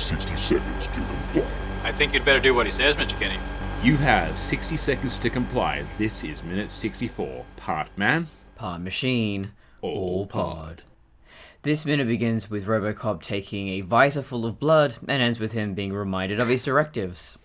60 seconds to comply. I think you'd better do what he says, Mr. Kenny. You have 60 seconds to comply. This is minute 64. Part man. Part machine. All pod. This minute begins with Robocop taking a visor full of blood and ends with him being reminded of his directives.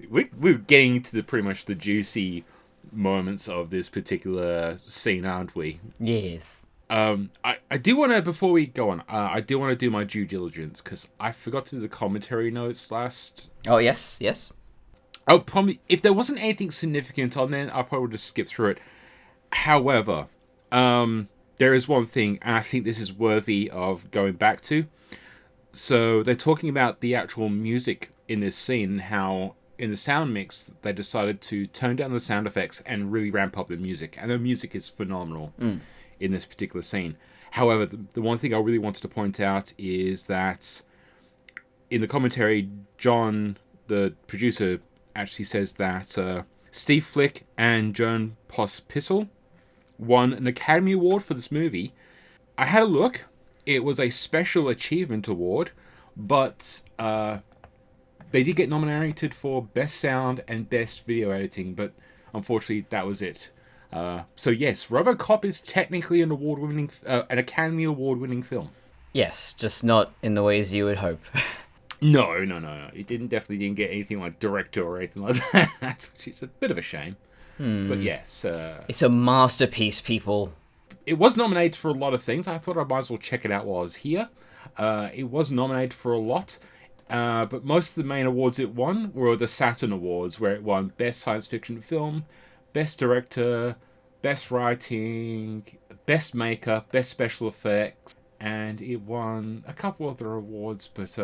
We're getting to pretty much the juicy moments of this particular scene, aren't we? Yes. I do want to, before we go on, I do want to do my due diligence, because I forgot to do the commentary notes last... Oh, yes. I'll probably, if there wasn't anything significant on there, I'll probably just skip through it. However, there is one thing, and I think this is worthy of going back to. So they're talking about the actual music in this scene, and how in the sound mix they decided to tone down the sound effects and really ramp up the music. And the music is phenomenal in this particular scene. However, the one thing I really wanted to point out is that in the commentary, John, the producer, actually says that Steve Flick and Joan Pospisil won an Academy Award for this movie. I had a look. It was a Special Achievement Award, but they did get nominated for Best Sound and Best Video Editing, but unfortunately that was it. So yes, Robocop is technically an an Academy Award-winning film. Yes, just not in the ways you would hope. No. It definitely didn't get anything like director or anything like that, which is a bit of a shame. But yes. It's a masterpiece, people. It was nominated for a lot of things. I thought I might as well check it out while I was here. It was nominated for a lot. But most of the main awards it won were the Saturn Awards, where it won Best Science Fiction Film, Best Director, Best Writing, Best Makeup, Best Special Effects, and it won a couple other awards, but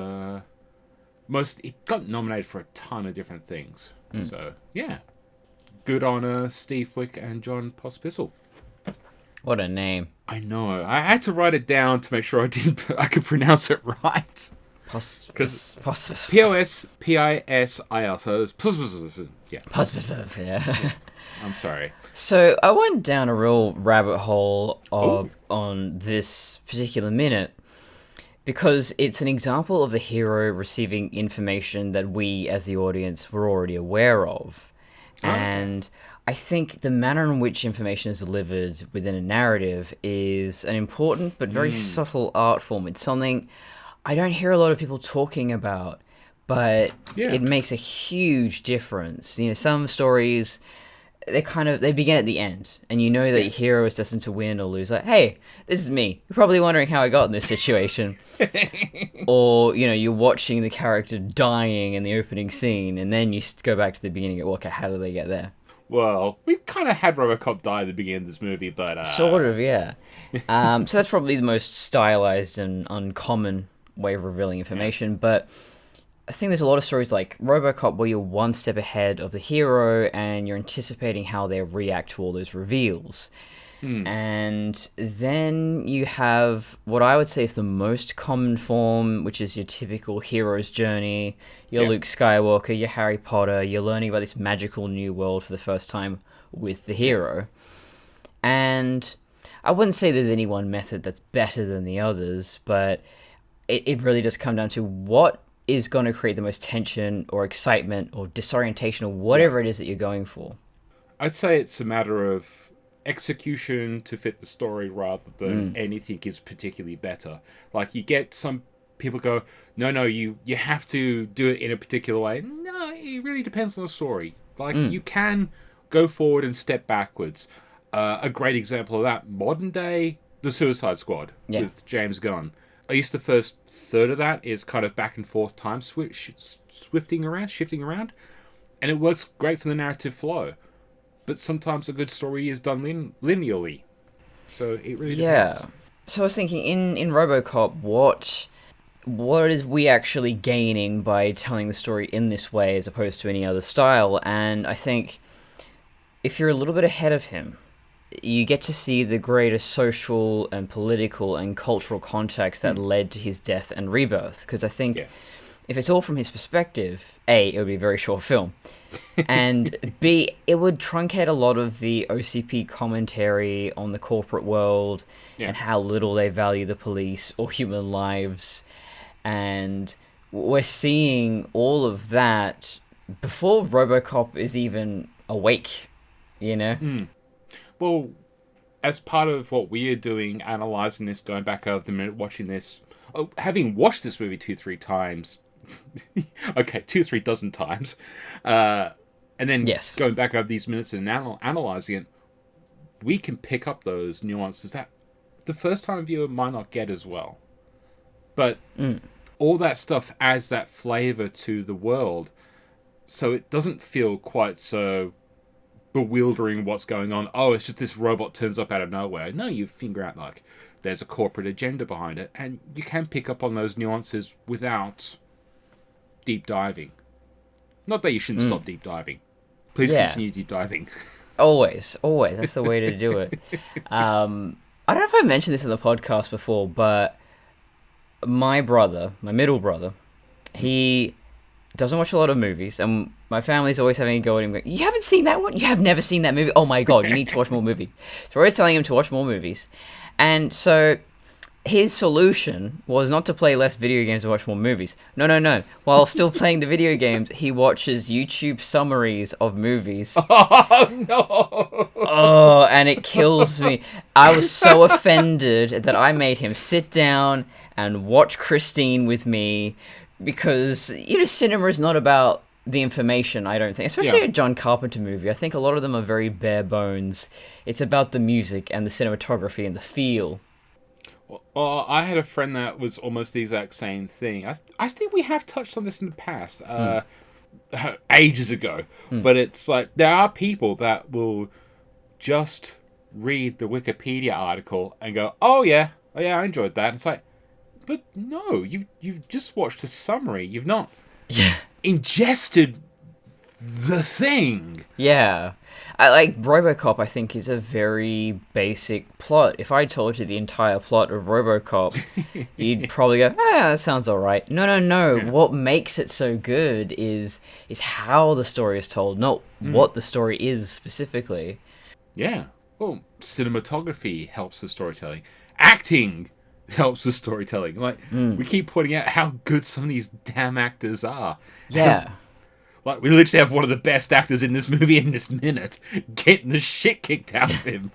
it got nominated for a ton of different things. So, yeah. Good on Steve Flick and John Pospisil. What a name. I know. I had to write it down to make sure I could pronounce it right. Because P-O-S-P-I-S-I-L. So it's yeah. I'm sorry. So I went down a real rabbit hole on this particular minute because it's an example of the hero receiving information that we as the audience were already aware of. And I think the manner in which information is delivered within a narrative is an important but very subtle art form. It's something I don't hear a lot of people talking about, but it makes a huge difference. You know, some stories, they begin at the end, and you know that your hero is destined to win or lose. Like, hey, this is me. You're probably wondering how I got in this situation. Or, you know, you're watching the character dying in the opening scene, and then you go back to the beginning and okay, how do they get there? Well, we kind of had Robocop die at the beginning of this movie, but... Sort of, yeah. So that's probably the most stylized and uncommon way of revealing information, but I think there's a lot of stories like Robocop where you're one step ahead of the hero and you're anticipating how they react to all those reveals. And then you have what I would say is the most common form, which is your typical hero's journey. Your Luke Skywalker, your Harry Potter, you're learning about this magical new world for the first time with the hero. And I wouldn't say there's any one method that's better than the others, but it really does come down to what is going to create the most tension or excitement or disorientation or whatever it is that you're going for. I'd say it's a matter of execution to fit the story rather than anything is particularly better. Like, you get some people go, no, you have to do it in a particular way. No, it really depends on the story. Like, you can go forward and step backwards. A great example of that, modern day, The Suicide Squad with James Gunn. At least the first third of that is kind of back and forth time shifting around, and it works great for the narrative flow. But sometimes a good story is done linearly, so it really depends. So I was thinking, in Robocop, what is we actually gaining by telling the story in this way as opposed to any other style? And I think if you're a little bit ahead of him, you get to see the greater social and political and cultural context that led to his death and rebirth. Because I think if it's all from his perspective, A, it would be a very short film. And B, it would truncate a lot of the OCP commentary on the corporate world and how little they value the police or human lives. And we're seeing all of that before Robocop is even awake, you know? Well, as part of what we are doing, analysing this, going back over the minute, watching this, having watched this movie 2-3 times, okay, 2-3 dozen times, and then going back over these minutes and analysing it, we can pick up those nuances that the first time viewer might not get as well. But all that stuff adds that flavour to the world, so it doesn't feel quite so bewildering what's going on. Oh, it's just this robot turns up out of nowhere. No, you figure out, like, there's a corporate agenda behind it, and you can pick up on those nuances without deep diving. Not that you shouldn't stop deep diving. Please continue deep diving. Always. That's the way to do it. I don't know if I mentioned this in the podcast before, but my middle brother, he doesn't watch a lot of movies, and my family's always having a go at him. You haven't seen that one? You have never seen that movie? Oh my god, you need to watch more movies. So we're always telling him to watch more movies. And so his solution was not to play less video games and watch more movies. No. While still playing the video games, he watches YouTube summaries of movies. Oh, no! Oh, and it kills me. I was so offended that I made him sit down and watch Christine with me, because, you know, cinema is not about the information, I don't think. Especially a John Carpenter movie. I think a lot of them are very bare bones. It's about the music and the cinematography and the feel. Well, I had a friend that was almost the exact same thing. I think we have touched on this in the past, ages ago. But it's like, there are people that will just read the Wikipedia article and go, oh yeah, I enjoyed that. And it's like, but no, you've just watched a summary. You've not ingested the thing. Yeah. I like Robocop, I think, is a very basic plot. If I told you the entire plot of Robocop, you'd probably go, that sounds alright. No. Yeah. What makes it so good is how the story is told, not what the story is specifically. Yeah. Well, cinematography helps the storytelling. Acting helps with storytelling. Like, we keep pointing out how good some of these damn actors are. Yeah. Like, we literally have one of the best actors in this movie in this minute getting the shit kicked out of him.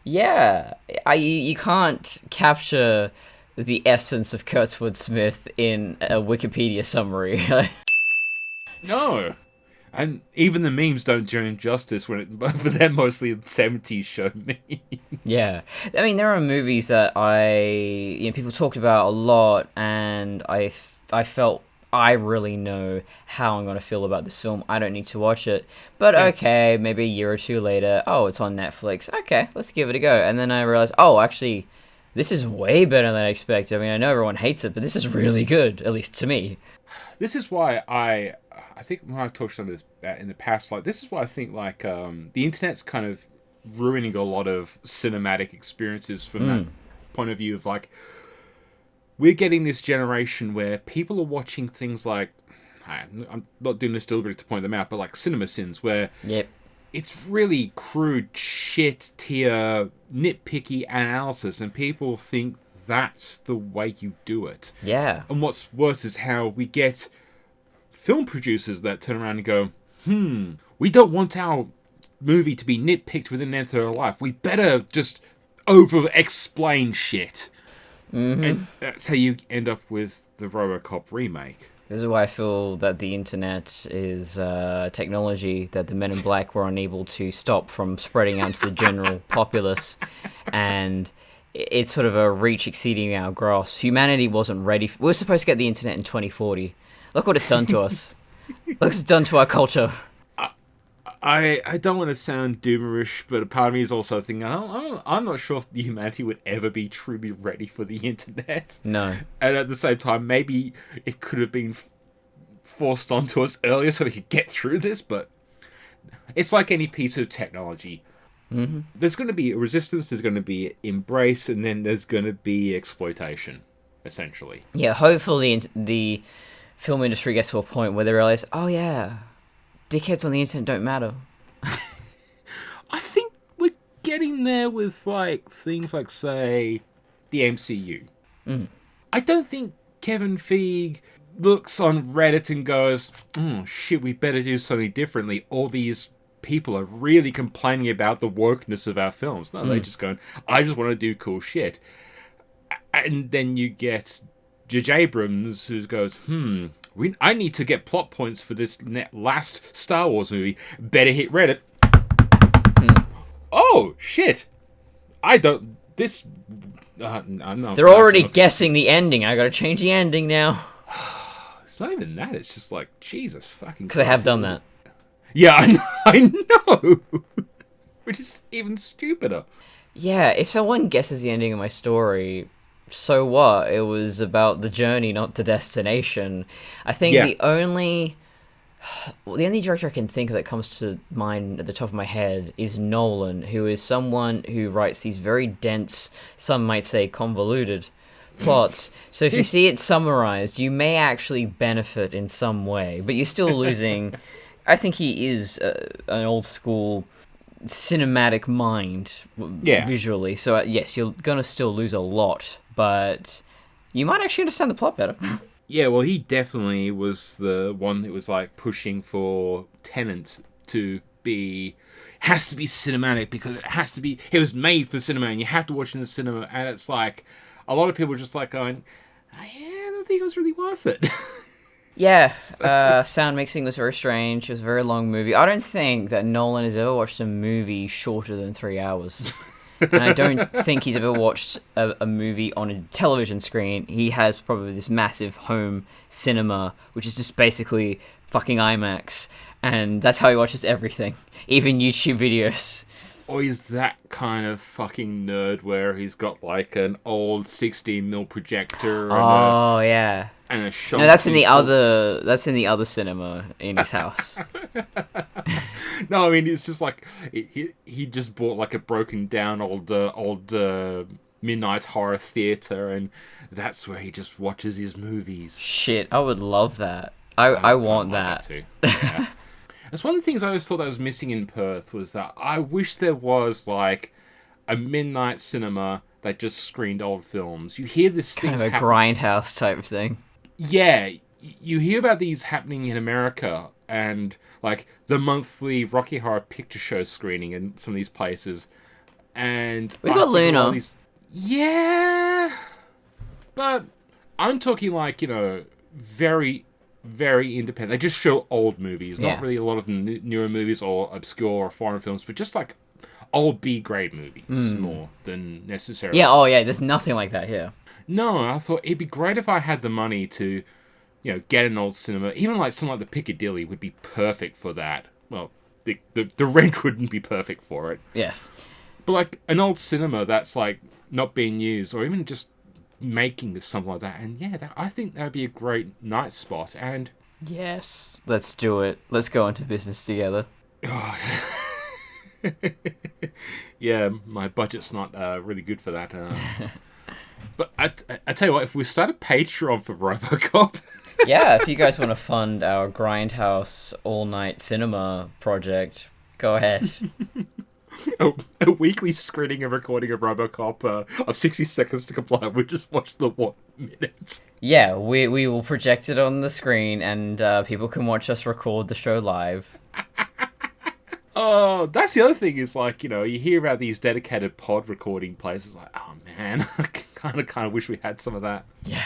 Yeah. You can't capture the essence of Kurtwood Smith in a Wikipedia summary. No. And even the memes don't do him justice, but they're mostly 70s show memes. Yeah. I mean, there are movies that people talked about a lot, and I felt I really know how I'm going to feel about this film. I don't need to watch it. But okay, maybe a year or two later, it's on Netflix. Okay, let's give it a go. And then I realized, actually, this is way better than I expected. I mean, I know everyone hates it, but this is really good, at least to me. This is why I think when I've touched on this in the past, like, this is why I think, like, the internet's kind of ruining a lot of cinematic experiences from that point of view of, like, we're getting this generation where people are watching things like, I'm not doing this deliberately to point them out, but like CinemaSins, where it's really crude, shit tier, nitpicky analysis, and people think that's the way you do it. Yeah. And what's worse is how we get film producers that turn around and go, we don't want our movie to be nitpicked within the end of their life. We better just over-explain shit. And that's how you end up with the Robocop remake. This is why I feel that the internet is technology that the Men in Black were unable to stop from spreading out to the general populace, and it's sort of a reach exceeding our grasp. Humanity wasn't ready. We were supposed to get the internet in 2040. Look what it's done to us. Look what it's done to our culture. I don't want to sound doomerish, but a part of me is also thinking, I'm not sure if humanity would ever be truly ready for the internet. No. And at the same time, maybe it could have been forced onto us earlier so we could get through this, but it's like any piece of technology. There's going to be a resistance, there's going to be embrace, and then there's going to be exploitation, essentially. Yeah, hopefully the film industry gets to a point where they realize, dickheads on the internet don't matter. I think we're getting there with, like, things like, say, the MCU. I don't think Kevin Feige looks on Reddit and goes, oh shit, we better do something differently. All these people are really complaining about the wokeness of our films. No, they're just going, I just want to do cool shit. And then you get J.J. Abrams who goes, I need to get plot points for this last Star Wars movie. Better hit Reddit. Oh, shit. I'm not... They're already guessing the ending. I gotta change the ending now. It's not even that. It's just like, Jesus fucking Christ. Because I have done that. Yeah, I know. Which is even stupider. Yeah, if someone guesses the ending of my story, so what? It was about the journey, not the destination. I think the only director I can think of that comes to mind at the top of my head is Nolan, who is someone who writes these very dense, some might say convoluted, plots. So if you see it summarized, you may actually benefit in some way, but you're still losing... I think he is an old school cinematic mind visually. So yes, you're going to still lose a lot, but you might actually understand the plot better. Yeah, well, he definitely was the one that was like pushing for Tenet to be... has to be cinematic because it was made for cinema and you have to watch it in the cinema. And it's like, a lot of people are just like going, I don't think it was really worth it. Yeah, sound mixing was very strange. It was a very long movie. I don't think that Nolan has ever watched a movie shorter than 3 hours. And I don't think he's ever watched a movie on a television screen. He has probably this massive home cinema, which is just basically fucking IMAX. And that's how he watches everything, even YouTube videos. Or he's that kind of fucking nerd where he's got like an old 16mm projector. Yeah. And a shot. No, that's in the other cinema in his house. No, I mean it's just like he just bought like a broken down old midnight horror theater, and that's where he just watches his movies. Shit, I would love that. I want that. Too. Yeah. That's one of the things I always thought that was missing in Perth was that I wish there was like a midnight cinema that just screened old films. You hear this kind of a grindhouse type thing. Yeah, you hear about these happening in America, and like the monthly Rocky Horror Picture Show screening in some of these places. And we got Luna. Yeah, but I'm talking like, very, very independent. They just show old movies, not really a lot of newer movies or obscure or foreign films, but just like old B-grade movies more than necessarily. Yeah, oh yeah, there's nothing like that here. No, I thought it'd be great if I had the money to, get an old cinema. Even like something like the Piccadilly would be perfect for that. Well, the rent wouldn't be perfect for it. Yes. But like an old cinema that's like not being used, or even just making something like that, and I think that would be a great night spot. And yes, let's do it. Let's go into business together. Yeah, my budget's not really good for that. But I tell you what, if we start a Patreon for Robocop... Yeah, if you guys want to fund our Grindhouse all-night cinema project, go ahead. a weekly screening and recording of Robocop of 60 seconds to comply. We just watch the 1 minute. Yeah, we will project it on the screen, and people can watch us record the show live. Oh, that's the other thing is like, you hear about these dedicated pod recording places like, oh man, I kind of wish we had some of that. Yeah.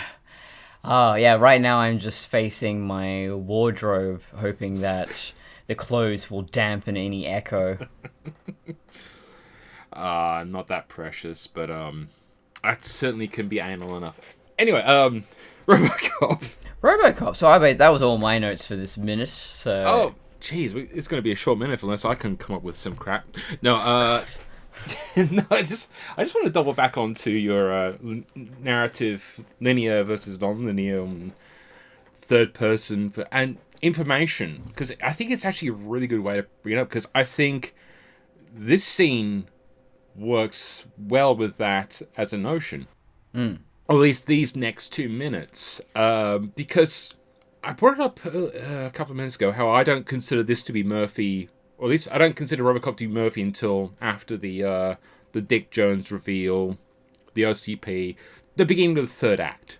Oh, yeah, right now I'm just facing my wardrobe, hoping that the clothes will dampen any echo. Not that precious, but I certainly can be anal enough. Anyway, Robocop. So that was all my notes for this minute, so... Oh, jeez, it's going to be a short minute unless I can come up with some crap. No, no, I just want to double back onto your narrative, linear versus non-linear, third person, and information, because I think it's actually a really good way to bring it up, because I think this scene works well with that as a notion. Or at least these next 2 minutes, because I brought it up a couple of minutes ago, how I don't consider this to be Murphy. Or at least I don't consider Robocop to be Murphy until after the Dick Jones reveal, the OCP, the beginning of the third act.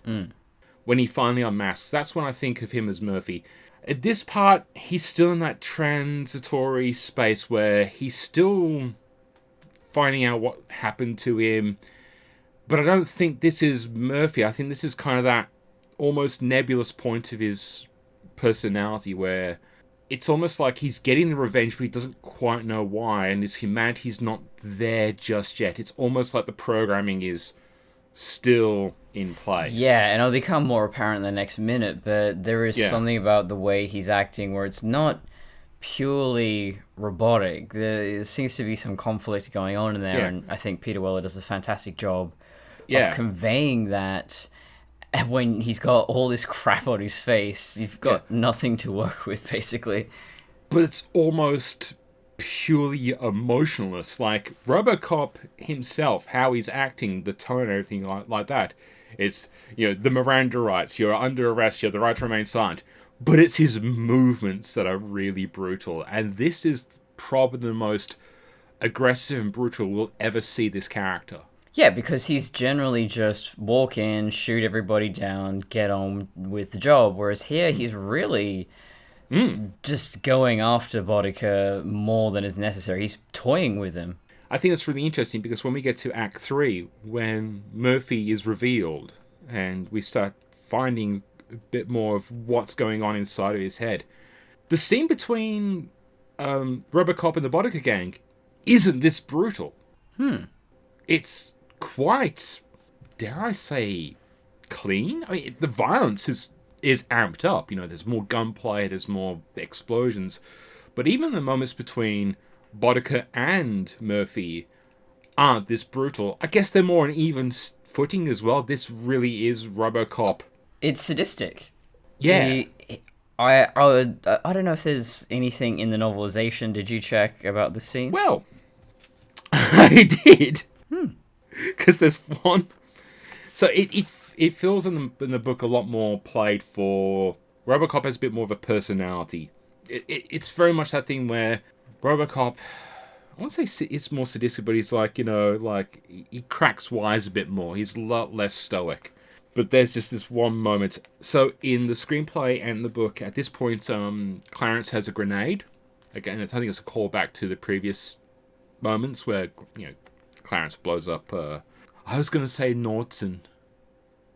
when he finally unmasks. That's when I think of him as Murphy. At this part, he's still in that transitory space where he's still finding out what happened to him. But I don't think this is Murphy. I think this is kind of that almost nebulous point of his personality where it's almost like he's getting the revenge, but he doesn't quite know why, and his humanity's not there just yet. It's almost like the programming is still in place. Yeah, and it'll become more apparent in the next minute, but there is something about the way he's acting where it's not purely robotic. There seems to be some conflict going on in there, and I think Peter Weller does a fantastic job of conveying that. And when he's got all this crap on his face, you've got nothing to work with, basically. But it's almost purely emotionless. Like, Robocop himself, how he's acting, the tone, everything like that. It's, the Miranda Rights, you're under arrest, you have the right to remain silent. But it's his movements that are really brutal. And this is probably the most aggressive and brutal we'll ever see this character. Yeah, because he's generally just walk in, shoot everybody down, get on with the job. Whereas here, he's really just going after Boddicker more than is necessary. He's toying with him. I think it's really interesting because when we get to Act 3, when Murphy is revealed and we start finding a bit more of what's going on inside of his head, the scene between Robocop and the Boddicker gang isn't this brutal. It's quite, dare I say, clean? I mean, the violence is amped up. There's more gunplay, there's more explosions. But even the moments between Boddicker and Murphy aren't this brutal. I guess they're more on even footing as well. This really is Robocop. It's sadistic. Yeah. I don't know if there's anything in the novelization. Did you check about the scene? Well, I did. Because there's one. So it feels in the book a lot more played for. Robocop has a bit more of a personality. It's very much that thing where Robocop, I won't say it's more sadistic, but he's like, he cracks wise a bit more. He's a lot less stoic. But there's just this one moment. So in the screenplay and the book, at this point, Clarence has a grenade. Again, I think it's a callback to the previous moments where, Clarence blows up, I was going to say Norton.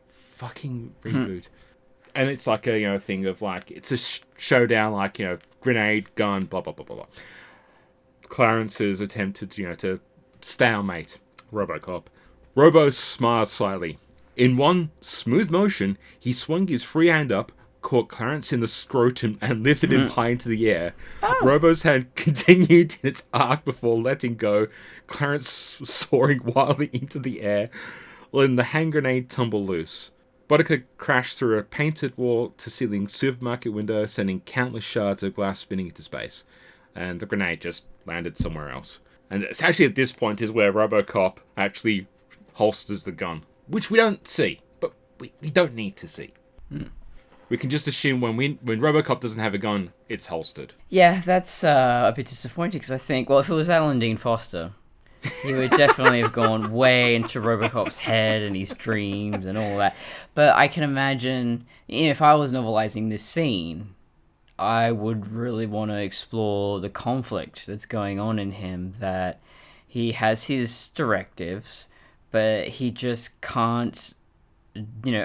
Fucking reboot. And it's like a, thing of like, it's a showdown, like, grenade, gun, blah, blah, blah, blah, blah. Clarence has attempted, to stalemate Robocop. Robo smiled slightly. In one smooth motion, he swung his free hand up, caught Clarence in the scrotum, and lifted him high into the air. Robo's hand continued in its arc before letting go, Clarence soaring wildly into the air, letting the hand grenade tumble loose. Boddicker crashed through a painted wall-to-ceiling supermarket window, sending countless shards of glass spinning into space. And the grenade just landed somewhere else. And it's actually at this point is where Robocop actually holsters the gun. Which we don't see, but we don't need to see. We can just assume when Robocop doesn't have a gun, it's holstered. Yeah, that's a bit disappointing because I think, well, if it was Alan Dean Foster, he would definitely have gone way into Robocop's head and his dreams and all that. But I can imagine, if I was novelizing this scene, I would really want to explore the conflict that's going on in him, that he has his directives, but he just can't,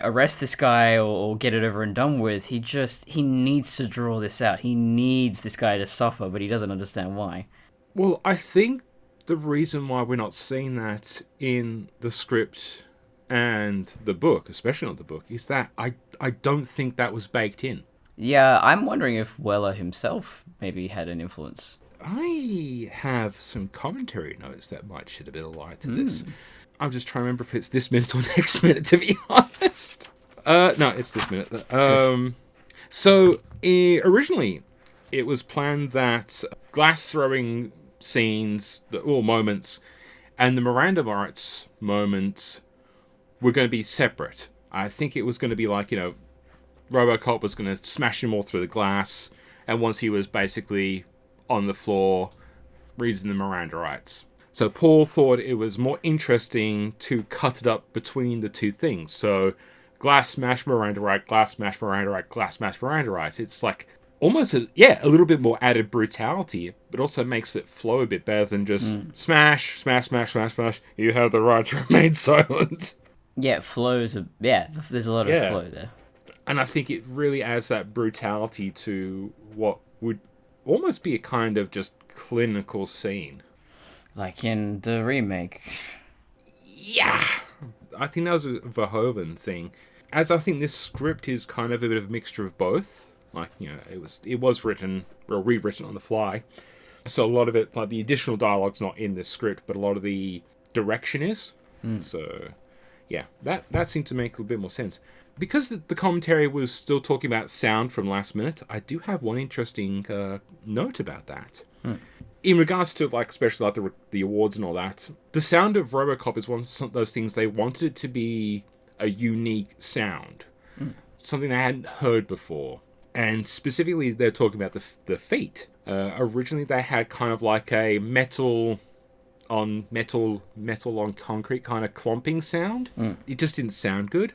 arrest this guy or get it over and done with. He needs to draw this out. He needs this guy to suffer, but he doesn't understand why. Well, I think the reason why we're not seeing that in the script and the book, especially not the book, is that I don't think that was baked in. Yeah, I'm wondering if Weller himself maybe had an influence. I have some commentary notes that might shed a bit of light to this. I'm just trying to remember if it's this minute or next minute, to be honest. No, it's this minute. So, originally, it was planned that glass throwing scenes, or moments, and the Miranda Rights moment were going to be separate. I think it was going to be like, Robocop was going to smash him all through the glass, and once he was basically on the floor, reading the Miranda Rights. So Paul thought it was more interesting to cut it up between the two things. So glass smash, Miranda right, glass smash, Miranda right, glass smash, Miranda right. It's like almost a little bit more added brutality, but also makes it flow a bit better than just smash, smash, smash, smash, smash. You have the right to remain silent. Yeah, flows. There's a lot of flow there. And I think it really adds that brutality to what would almost be a kind of just clinical scene. Like in the remake. Yeah! I think that was a Verhoeven thing. As I think this script is kind of a bit of a mixture of both. Like, you know, it was written or rewritten on the fly. So a lot of it, like the additional dialogue's not in this script, but a lot of the direction is. So, yeah, that seemed to make a little bit more sense. Because the commentary was still talking about sound from last minute, I do have one interesting note about that. In regards to, like, especially like the awards and all that, the sound of Robocop is one of those things they wanted it to be a unique sound. Something they hadn't heard before. And specifically, they're talking about the feet. Originally, they had kind of like a metal on concrete kind of clomping sound. It just didn't sound good.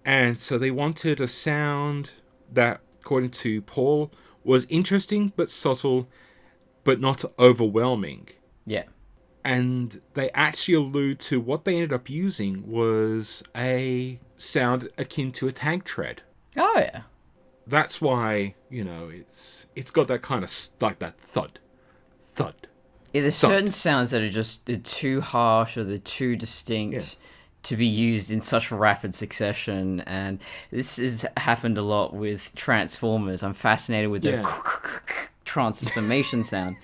And so they wanted a sound that, according to Paul, was interesting but subtle, but not overwhelming. Yeah. And they actually allude to what they ended up using was a sound akin to a tank tread. Oh, yeah. That's why, you know, it's got that kind of, like that thud. Yeah, there's thud. certain sounds that they're too harsh or they're too distinct to be used in such rapid succession, and this has happened a lot with Transformers. I'm fascinated with the transformation sound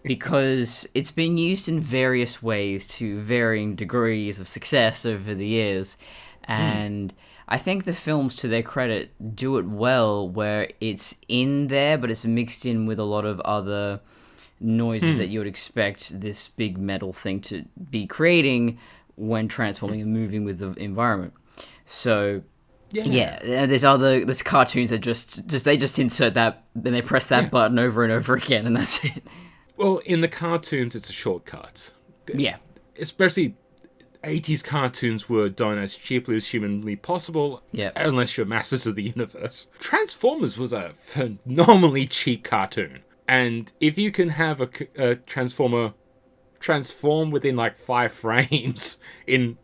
because it's been used in various ways to varying degrees of success over the years, and I think the films, to their credit, do it well where it's in there, but it's mixed in with a lot of other noises that you would expect this big metal thing to be creating when transforming and moving with the environment. So, there's cartoons that they just insert that, then they press that button over and over again, and that's it. Well, in the cartoons, it's a shortcut. Yeah. Especially 80s cartoons were done as cheaply as humanly possible, unless you're Masters of the Universe. Transformers was a phenomenally cheap cartoon. And if you can have a Transformer transform within like 5 frames in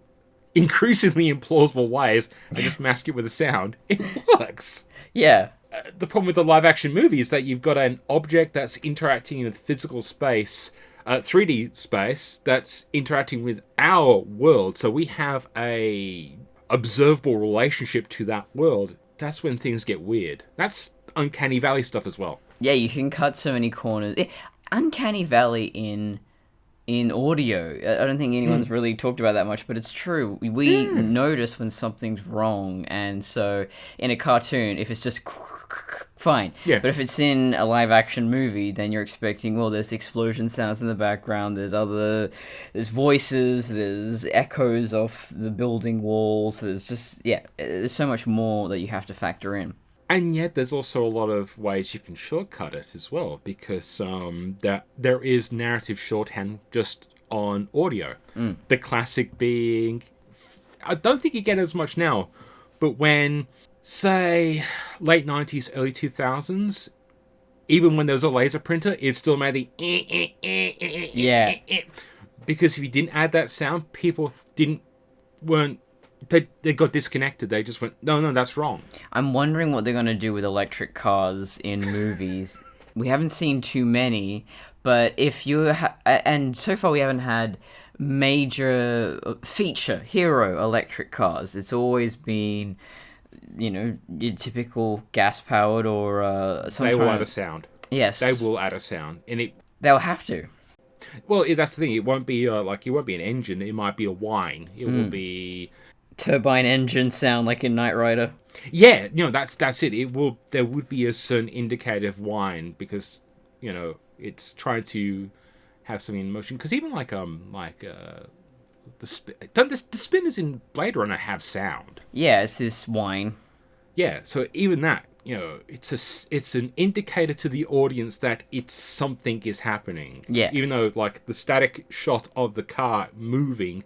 increasingly implausible ways and just mask it with a sound, it works. Yeah. The problem with the live action movie is that you've got an object that's interacting in a physical space, 3D space, that's interacting with our world. So we have a observable relationship to that world. That's when things get weird. That's Uncanny Valley stuff as well. Yeah, you can cut so many corners. Uncanny Valley in audio, I don't think anyone's really talked about that much, but it's true. We notice when something's wrong, and so in a cartoon, if it's just fine. Yeah. But if it's in a live-action movie, then you're expecting, well, there's explosion sounds in the background, there's voices, there's echoes of the building walls, there's so much more that you have to factor in. And yet there's also a lot of ways you can shortcut it as well, because there is narrative shorthand just on audio. The classic being, I don't think you get as much now, but when, say, late 90s, early 2000s, even when there was a laser printer, it still made the because if you didn't add that sound, people they got disconnected. They just went, no, that's wrong. I'm wondering what they're going to do with electric cars in movies. We haven't seen too many, but if you... and so far we haven't had major hero electric cars. It's always been, your typical gas-powered or... They will add a sound. Yes. They will add a sound. And they'll have to. Well, that's the thing. It won't be it won't be an engine. It might be a whine. It will be... turbine engine sound like in Knight Rider. Yeah, that's it. There would be a certain indicator of whine because it's trying to have something in motion. Because even the spinners in Blade Runner have sound. Yeah, it's this whine. Yeah, so even that, it's an indicator to the audience that something is happening. Yeah, even though the static shot of the car moving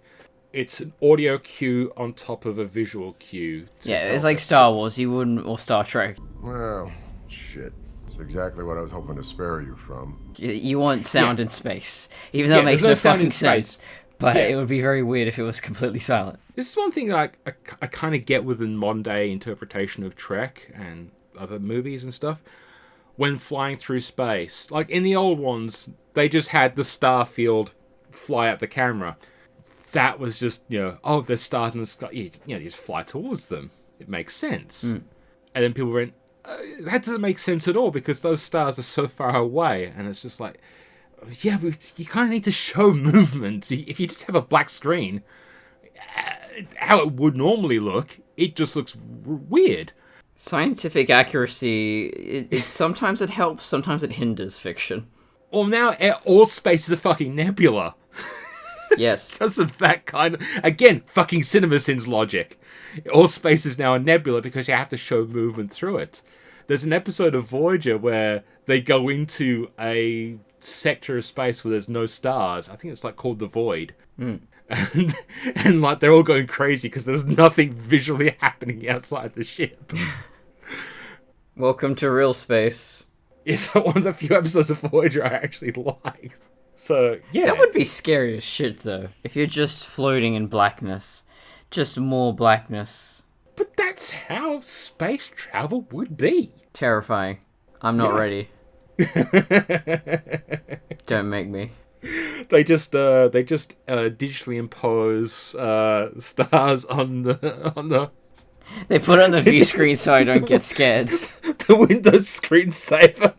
It's an audio cue on top of a visual cue. Yeah, it's like Star Wars. You wouldn't, or Star Trek. Well, shit. It's exactly what I was hoping to spare you from. You want sound in space, even though it makes no there's sound fucking in space. sense. But Yeah. it would be very weird if it was completely silent. This is one thing that I kind of get with the modern day interpretation of Trek and other movies and stuff. When flying through space, like in the old ones, they just had the star field fly at the camera. That was just, there's stars in the sky. You just fly towards them. It makes sense. And then people went, that doesn't make sense at all because those stars are so far away. And it's just like, yeah, but you kind of need to show movement. If you just have a black screen, how it would normally look, it just looks weird. Scientific accuracy, it sometimes it helps, sometimes it hinders fiction. Well, now all space is a fucking nebula. Yes. Because of that kind of... Again, fucking CinemaSins logic. All space is now a nebula because you have to show movement through it. There's an episode of Voyager where they go into a sector of space where there's no stars. I think it's like called the Void. And like they're all going crazy because there's nothing visually happening outside the ship. Welcome to real space. It's one of the few episodes of Voyager I actually liked. So, yeah. That would be scary as shit, though. If you're just floating in blackness. Just more blackness. But that's how space travel would be. Terrifying. I'm not ready. Don't make me. They just digitally impose stars on the They put it on the view screen so I don't get scared. the Windows screensaver.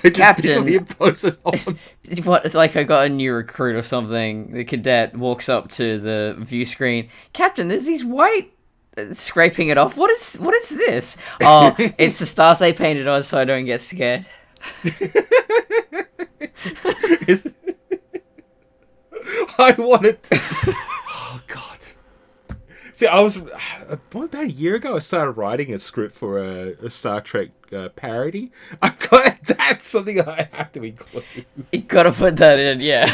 They just Captain, digitally impose it on. What? It's like I got a new recruit or something. The cadet walks up to the view screen. Captain, there's these white scraping it off. What is this? Oh, it's the stars they painted on so I don't get scared. I wanted to... Oh, God. See, about a year ago, I started writing a script for a Star Trek parody. That's something I have to include. You gotta put that in, yeah.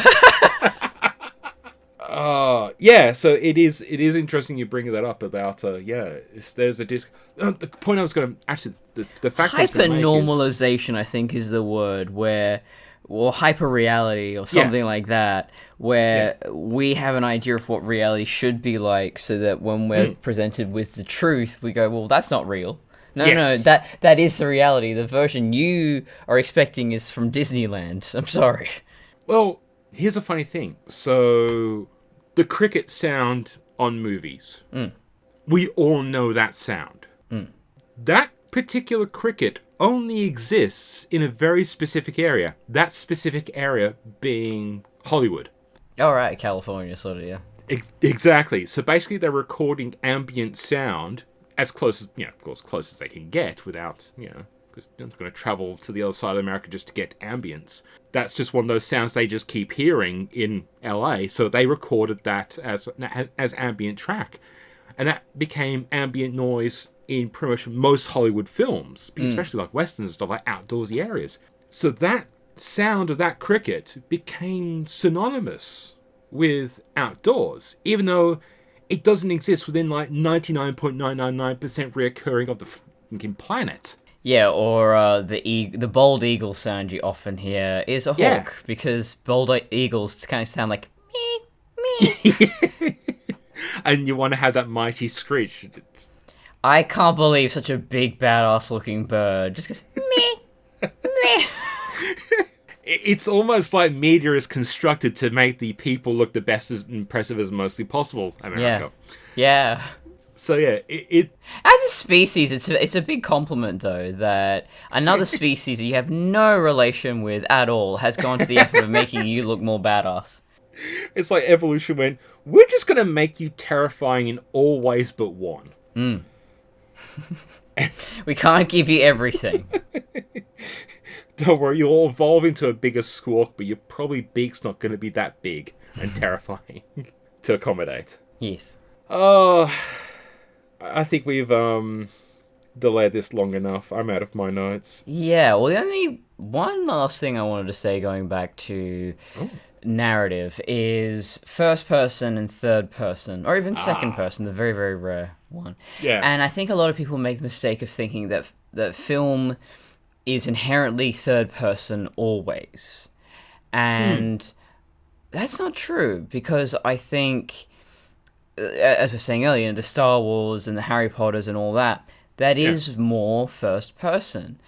Yeah, so it is interesting you bring that up about, there's a disc... the point I was going to... Actually, the fact I was gonna make is... Hyper-normalization, I think, is the word, where... Or hyper-reality, or something like that, where we have an idea of what reality should be like, so that when we're presented with the truth, we go, well, that's not real. No, that is the reality. The version you are expecting is from Disneyland. I'm sorry. Well, here's a funny thing. So, the cricket sound on movies. We all know that sound. That particular cricket only exists in a very specific area. That specific area being Hollywood. All right, California, sort of, yeah. Exactly. So basically, they're recording ambient sound as close as, of course, close as they can get without, because they're not going to travel to the other side of America just to get ambience. That's just one of those sounds they just keep hearing in LA. So they recorded that as ambient track, and that became ambient noise in pretty much most Hollywood films, especially like westerns and stuff, like outdoorsy areas. So that sound of that cricket became synonymous with outdoors, even though it doesn't exist within like 99.999% reoccurring of the fucking planet. Yeah, or the bald eagle sound you often hear is a hawk, because bald eagles kind of sound like me, me. And you want to have that mighty screech. I can't believe such a big, badass-looking bird just goes, meh, meh. It's almost like media is constructed to make the people look the best as impressive as mostly possible, America. Yeah. So, yeah, it... As a species, it's a big compliment, though, that another species you have no relation with at all has gone to the effort of making you look more badass. It's like evolution went, we're just going to make you terrifying in all ways but one. We can't give you everything. Don't worry, you'll evolve into a bigger squawk, but your probably beak's not going to be that big and terrifying to accommodate. Yes. Oh, I think we've delayed this long enough. I'm out of my notes. Yeah, well, the only one last thing I wanted to say going back to narrative is first person and third person, or even second person, the very, very rare one. Yeah. And I think a lot of people make the mistake of thinking that film is inherently third person always. And that's not true, because I think, as we were saying earlier, the Star Wars and the Harry Potters and all that, that is more first person.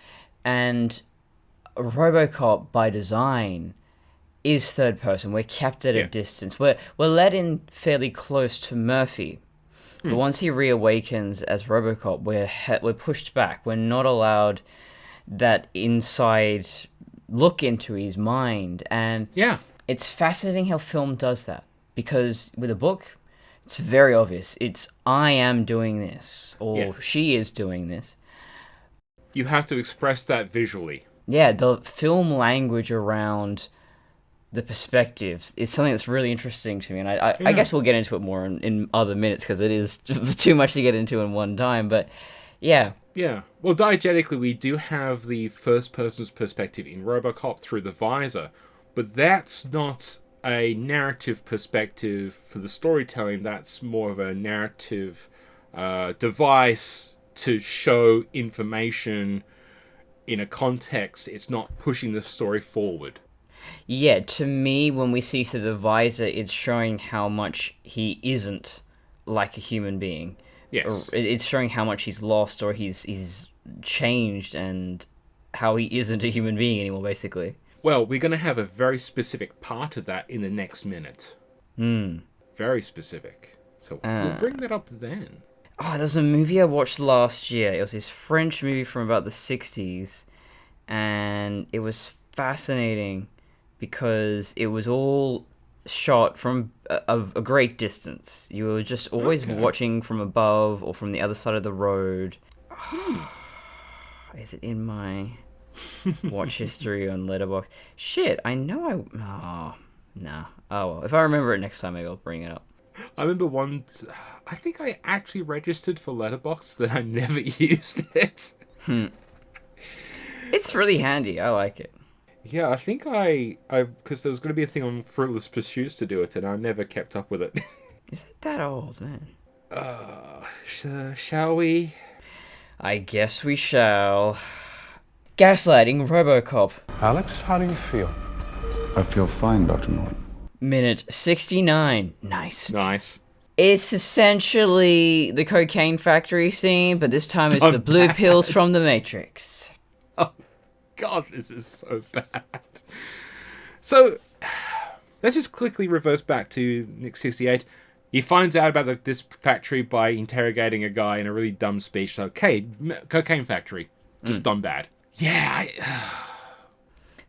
And Robocop, by design, is third person. We're kept at a distance. We're let in fairly close to Murphy. But once he reawakens as Robocop, we're pushed back. We're not allowed that inside look into his mind. And it's fascinating how film does that. Because with a book, it's very obvious. It's, I am doing this, or she is doing this. You have to express that visually. Yeah, the film language around the perspectives is something that's really interesting to me, and I guess we'll get into it more in other minutes, because it is too much to get into in one time, but yeah. Yeah. Well, diegetically, we do have the first person's perspective in Robocop through the visor, but that's not a narrative perspective for the storytelling. That's more of a narrative device to show information in a context. It's not pushing the story forward. Yeah, to me, when we see through the visor, it's showing how much he isn't like a human being. Yes. Or it's showing how much he's lost, or he's changed, and how he isn't a human being anymore, basically. Well, we're going to have a very specific part of that in the next minute. Very specific. So we'll bring that up then. Oh, there was a movie I watched last year. It was this French movie from about the 60s, and it was fascinating because it was all shot from a great distance. You were just always watching from above or from the other side of the road. Is it in my watch history on Letterboxd? Shit, I know oh, nah. Oh, well. If I remember it next time, maybe I'll bring it up. I remember once, I think I actually registered for Letterboxd that I never used it. It's really handy. I like it. Yeah, I think I because there was going to be a thing on Fruitless Pursuits to do it, and I never kept up with it. Is it that old, man? Shall we? I guess we shall. Gaslighting Robocop. Alex, how do you feel? I feel fine, Dr. Norton. Minute 69. Nice. It's essentially the cocaine factory scene, but this time it's the blue pills from the Matrix. Oh, God, this is so bad. So, let's just quickly reverse back to Nick 68. He finds out about this factory by interrogating a guy in a really dumb speech. So, okay, cocaine factory. Just done bad. Yeah,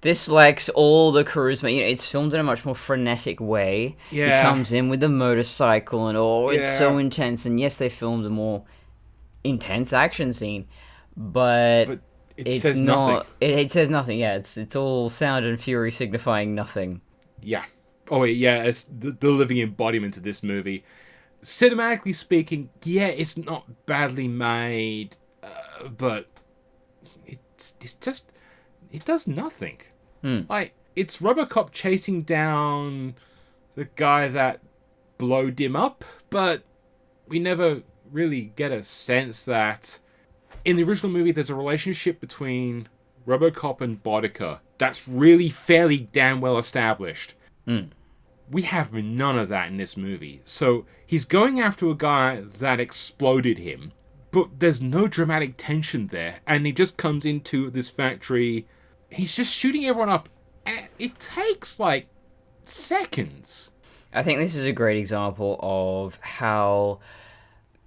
This lacks all the charisma. You know, it's filmed in a much more frenetic way. Yeah. He comes in with the motorcycle and it's so intense. And yes, they filmed a more intense action scene, but it says nothing. It says nothing. Yeah, it's all sound and fury signifying nothing. Yeah. Oh, yeah, it's the living embodiment of this movie. Cinematically speaking, yeah, it's not badly made, but it's just, it does nothing. Like, it's Robocop chasing down the guy that blowed him up, but we never really get a sense that in the original movie there's a relationship between Robocop and Boddicker that's really fairly damn well established. We have none of that in this movie. So he's going after a guy that exploded him, but there's no dramatic tension there, and he just comes into this factory. He's just shooting everyone up, and it takes, like, seconds. I think this is a great example of how...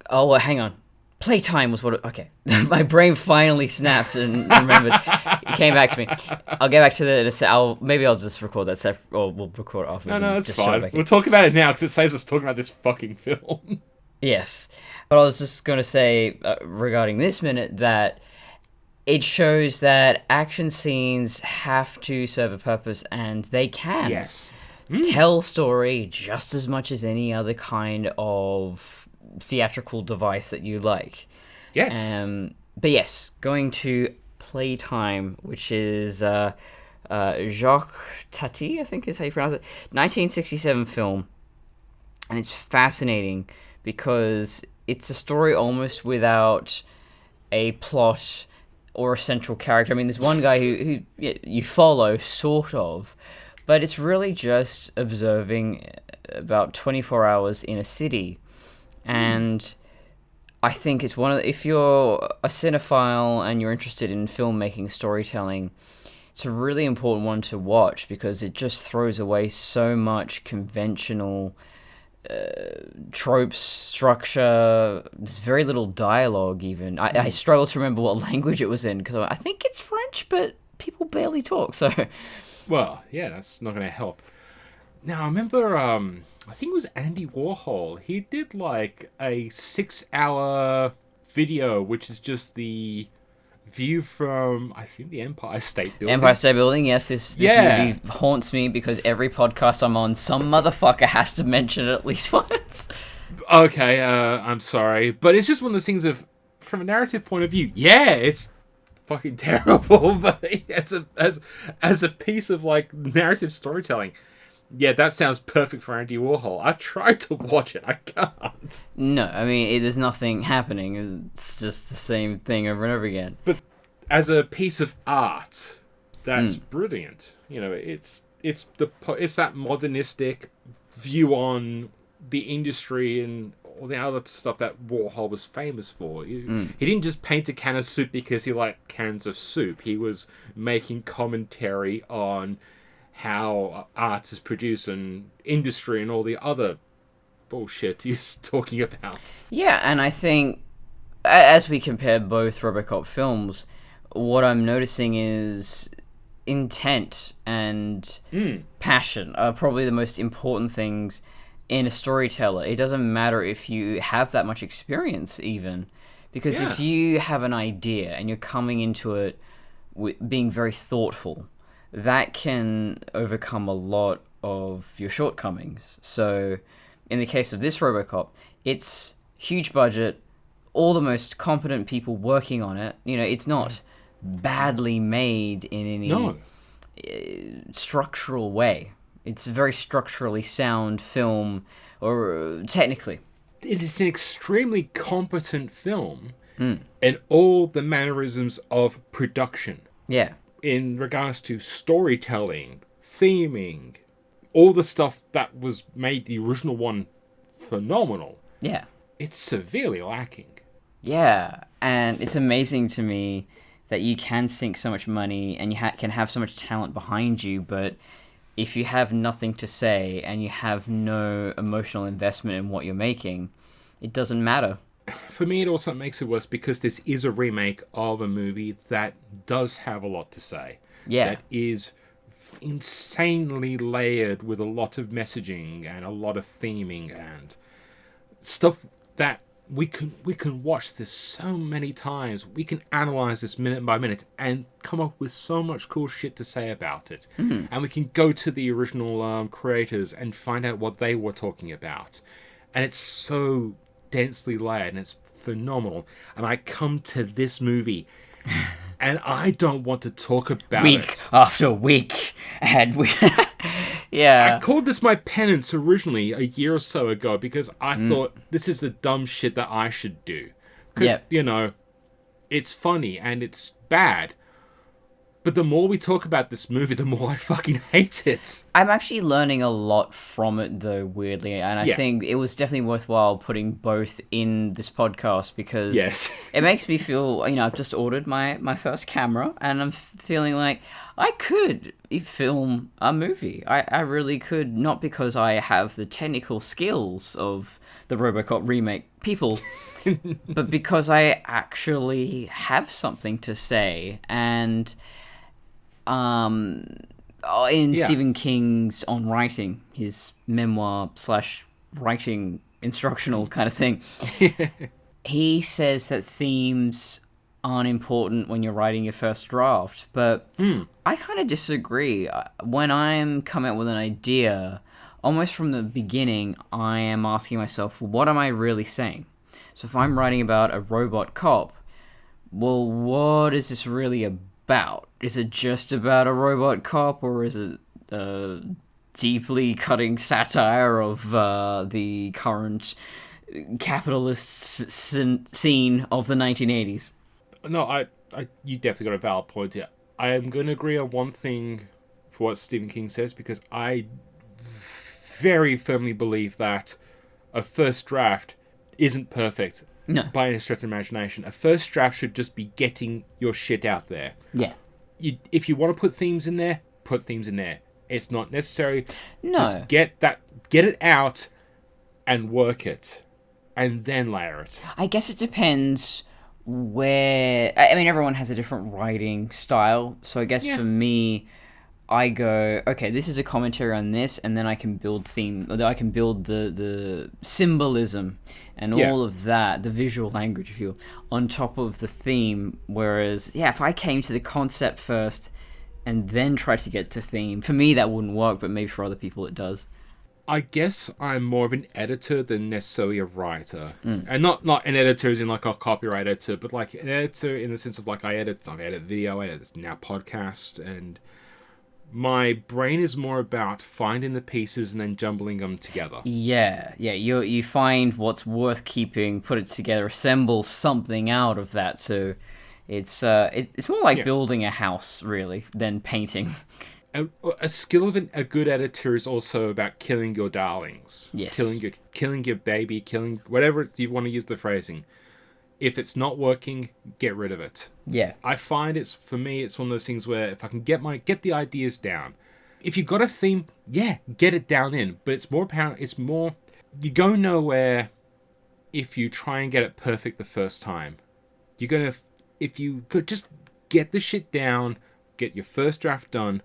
Oh, well, hang on. Playtime was what... Okay. My brain finally snapped and remembered. It came back to me. I'll get back to the... Maybe I'll just record that separate... Or we'll record it after. No, that's fine. We'll talk about it now, because it saves us talking about this fucking film. Yes. But I was just going to say, regarding this minute, that... It shows that action scenes have to serve a purpose, and they can. Yes. Tell story just as much as any other kind of theatrical device that you like. Yes. But yes, going to Playtime, which is Jacques Tati, I think is how you pronounce it. 1967 film, and it's fascinating because it's a story almost without a plot or a central character. I mean, there's one guy who you follow, sort of, but it's really just observing about 24 hours in a city. And I think it's one of the, if you're a cinephile and you're interested in filmmaking, storytelling, it's a really important one to watch because it just throws away so much conventional tropes, structure. There's very little dialogue even. I struggle to remember what language it was in because I think it's French, but people barely talk, so... Well, yeah, that's not going to help. Now, I remember, I think it was Andy Warhol. He did like a 6-hour video, which is just the view from, I think, the Empire State Building. Empire State Building, yes. This movie haunts me because every podcast I'm on, some motherfucker has to mention it at least once. Okay, I'm sorry. But it's just one of those things of, from a narrative point of view, yeah, it's fucking terrible, but as a piece of, like, narrative storytelling, yeah, that sounds perfect for Andy Warhol. I tried to watch it, I can't. No, I mean, there's nothing happening. It's just the same thing over and over again. But as a piece of art, that's brilliant. You know, it's that modernistic view on the industry and all the other stuff that Warhol was famous for. He didn't just paint a can of soup because he liked cans of soup. He was making commentary on how art is produced and industry and all the other bullshit he's talking about. Yeah, and I think as we compare both Robocop films, what I'm noticing is intent and passion are probably the most important things in a storyteller. It doesn't matter if you have that much experience even, because if you have an idea and you're coming into it being very thoughtful, that can overcome a lot of your shortcomings. So in the case of this Robocop, it's huge budget, all the most competent people working on it. You know, it's not badly made in any structural way. It's a very structurally sound film, or technically. It is an extremely competent film in all the mannerisms of production. Yeah. In regards to storytelling, theming, all the stuff that was made the original one phenomenal. Yeah. It's severely lacking. Yeah, and it's amazing to me that you can sink so much money and you can have so much talent behind you, but if you have nothing to say and you have no emotional investment in what you're making, it doesn't matter. For me, it also makes it worse because this is a remake of a movie that does have a lot to say. Yeah. That is insanely layered with a lot of messaging and a lot of theming and stuff that we can watch this so many times. We can analyze this minute by minute and come up with so much cool shit to say about it. And we can go to the original creators and find out what they were talking about. And it's so densely layered and it's phenomenal. And I come to this movie and I don't want to talk about it. Week after week. And we... Yeah. I called this my penance originally a year or so ago because I thought this is the dumb shit that I should do. Because, you know, it's funny and it's bad. But the more we talk about this movie, the more I fucking hate it. I'm actually learning a lot from it, though, weirdly. And I think it was definitely worthwhile putting both in this podcast because it makes me feel, you know, I've just ordered my first camera and I'm feeling like I could film a movie. I really could, not because I have the technical skills of the Robocop remake people, but because I actually have something to say. And in Stephen King's On Writing, his memoir / writing instructional kind of thing, he says that themes aren't important when you're writing your first draft, but I kind of disagree. When I'm coming up with an idea, almost from the beginning, I am asking myself, well, what am I really saying? So if I'm writing about a robot cop, well, what is this really about? Is it just about a robot cop, or is it deeply cutting satire of the current capitalist scene of the 1980s? No, you definitely got a valid point here. I am going to agree on one thing for what Stephen King says, because I very firmly believe that a first draft isn't perfect. No. By any stretch of imagination. A first draft should just be getting your shit out there. Yeah. If you want to put themes in there, put themes in there. It's not necessary. No. Just get it out and work it. And then layer it. I guess it depends where... I mean, everyone has a different writing style. So I guess for me, I go, okay, this is a commentary on this, and then I can build I can build the symbolism and all of that, the visual language, if you will, on top of the theme. Whereas, if I came to the concept first and then tried to get to theme, for me that wouldn't work, but maybe for other people it does. I guess I'm more of an editor than necessarily a writer. And not an editor as in like a copyright editor, but like an editor in the sense of like I edit video, I edit now podcast, and my brain is more about finding the pieces and then jumbling them together. Yeah. You find what's worth keeping, put it together, assemble something out of that. So it's more like building a house, really, than painting. A skill of a good editor is also about killing your darlings. Yes. Killing your baby, killing whatever you want to use the phrasing. If it's not working, get rid of it. Yeah. I find for me, it's one of those things where if I can get the ideas down. If you've got a theme, get it down in. But it's more, you go nowhere if you try and get it perfect the first time. If you could just get the shit down, get your first draft done,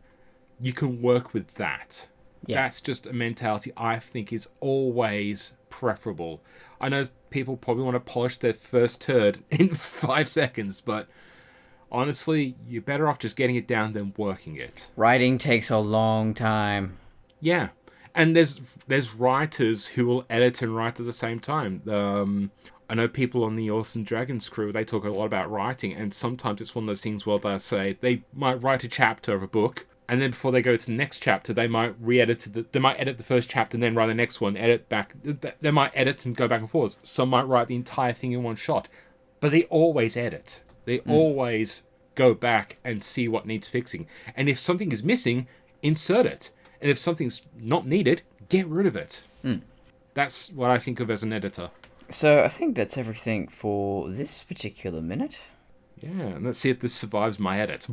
you can work with that. Yeah. That's just a mentality I think is always preferable. I know people probably want to polish their first turd in 5 seconds, but honestly, you're better off just getting it down than working it. Writing takes a long time. Yeah. And there's writers who will edit and write at the same time. I know people on the Orson Dragons crew, they talk a lot about writing, and sometimes it's one of those things where they'll say they might write a chapter of a book, and then before they go to the next chapter, they might they might edit the first chapter and then write the next one, edit back. They might edit and go back and forth. Some might write the entire thing in one shot. But they always edit. They always go back and see what needs fixing. And if something is missing, insert it. And if something's not needed, get rid of it. That's what I think of as an editor. So I think that's everything for this particular minute. Yeah, and let's see if this survives my edit.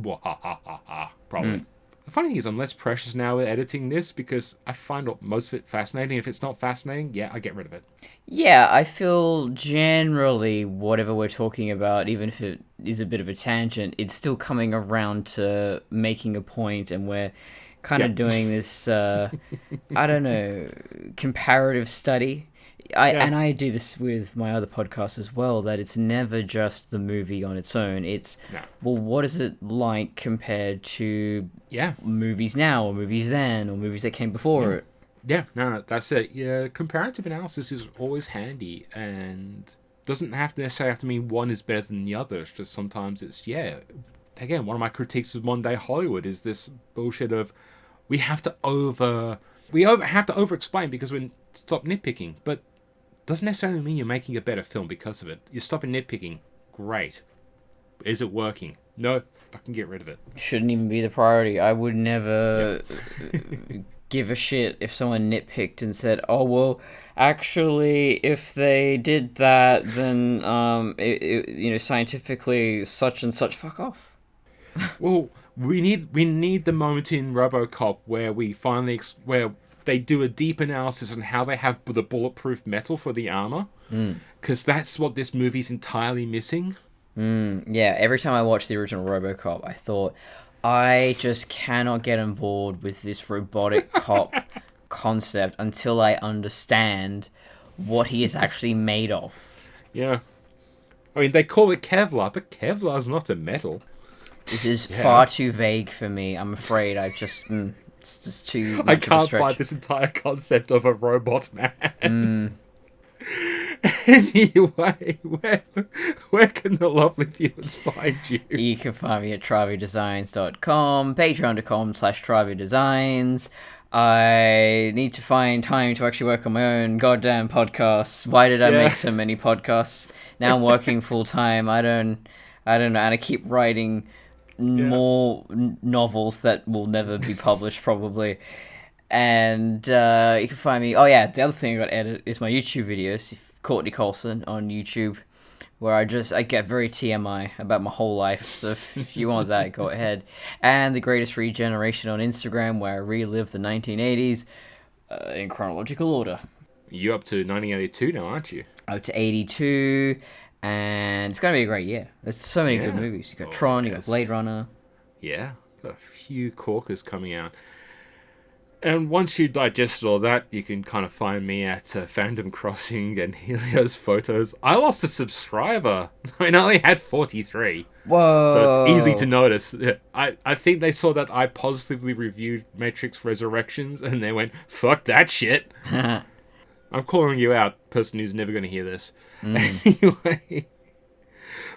Probably. The funny thing is I'm less precious now with editing this because I find most of it fascinating. If it's not fascinating, I get rid of it. Yeah, I feel generally whatever we're talking about, even if it is a bit of a tangent, it's still coming around to making a point, and we're kind of doing this, I don't know, comparative study. And I do this with my other podcast as well, that it's never just the movie on its own. It's, well, what is it like compared to movies now, or movies then, or movies that came before it? Yeah, no, that's it. Yeah, comparative analysis is always handy, and doesn't necessarily have to mean one is better than the other. It's just sometimes it's, again, one of my critiques of modern day Hollywood is this bullshit of we have to over-explain because we stop nitpicking, but doesn't necessarily mean you're making a better film because of it. You're stopping nitpicking. Great. Is it working? No, fucking get rid of it. Shouldn't even be the priority. I would never give a shit if someone nitpicked and said, oh, well, actually, if they did that, then, scientifically, such and such, fuck off. Well, we need the moment in Robocop where we finally where they do a deep analysis on how they have the bulletproof metal for the armor, because that's what this movie's entirely missing. Yeah, every time I watched the original Robocop, I thought, I just cannot get on board with this robotic cop concept until I understand what he is actually made of. Yeah. I mean, they call it Kevlar, but Kevlar's not a metal. This is far too vague for me, I'm afraid. It's just too much I can't of a buy this entire concept of a robot man. Anyway, where can the lovely viewers find you? You can find me at travidesigns.com, patreon.com/travidesigns. I need to find time to actually work on my own goddamn podcasts. Why did I make so many podcasts? Now I'm working full time. I don't know, and I keep writing more novels that will never be published probably. And you can find me. Oh yeah, the other thing I got to edit is my YouTube videos. Courtney Colson on YouTube, where I get very TMI about my whole life. So if you want that, go ahead. And The Greatest Regeneration on Instagram, where I relive the 1980s in chronological order. You're up to 1982 now, aren't you? Up to 82, and it's going to be a great year. There's so many good movies. You got Tron, you got Blade Runner. Yeah, got a few corkers coming out. And once you digested all that, you can kind of find me at Fandom Crossing and Helios Photos. I lost a subscriber. I only had 43. Whoa. So it's easy to notice. I think they saw that I positively reviewed Matrix Resurrections, and they went, fuck that shit. I'm calling you out, person who's never going to hear this. Anyway.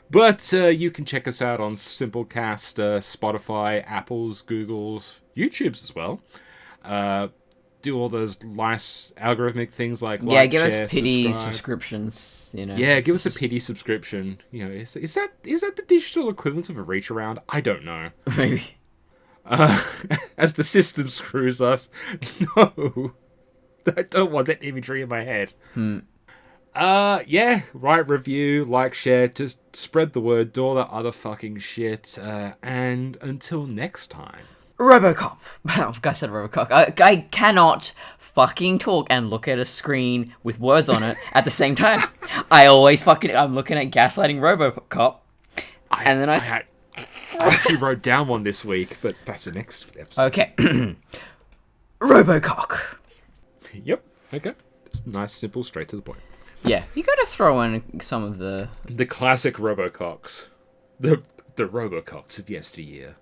But you can check us out on Simplecast, Spotify, Apple's, Google's, YouTube's as well. Do all those nice algorithmic things like give share, us pity subscribe. subscriptions. Yeah, give us a pity subscription. You know, is that the digital equivalent of a reach around? I don't know. Maybe. As the system screws us, no, I don't want that imagery in my head. Write review, like, share, just spread the word, do all that other fucking shit, and until next time. Robocop. I said Robocop. I cannot fucking talk and look at a screen with words on it at the same time. I'm looking at gaslighting Robocop, and then I actually wrote down one this week, but that's for next episode. Okay. Robocock. Yep. Okay. It's nice, simple, straight to the point. Yeah, you gotta throw in some of the classic Robococks. The Robococks of yesteryear.